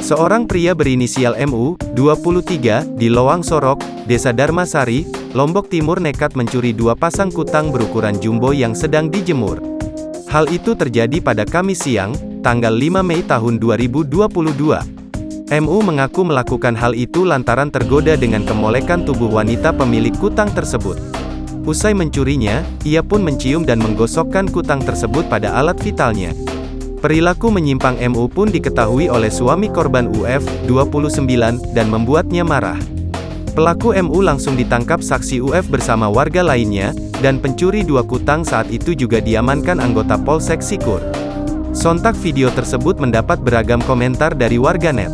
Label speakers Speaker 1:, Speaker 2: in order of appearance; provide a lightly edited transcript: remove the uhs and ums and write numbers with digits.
Speaker 1: Seorang pria berinisial MU, 23, di Lowang Sorok, Desa Darmasari, Lombok Timur nekat mencuri dua pasang kutang berukuran jumbo yang sedang dijemur. Hal itu terjadi pada Kamis siang, tanggal 5 Mei tahun 2022. MU mengaku melakukan hal itu lantaran tergoda dengan kemolekan tubuh wanita pemilik kutang tersebut. Usai mencurinya, ia pun mencium dan menggosokkan kutang tersebut pada alat vitalnya. Perilaku menyimpang MU pun diketahui oleh suami korban UF, 29, dan membuatnya marah. Pelaku MU langsung ditangkap saksi UF bersama warga lainnya, dan pencuri dua kutang saat itu juga diamankan anggota Polsek Sikur. Sontak video tersebut mendapat beragam komentar dari warganet.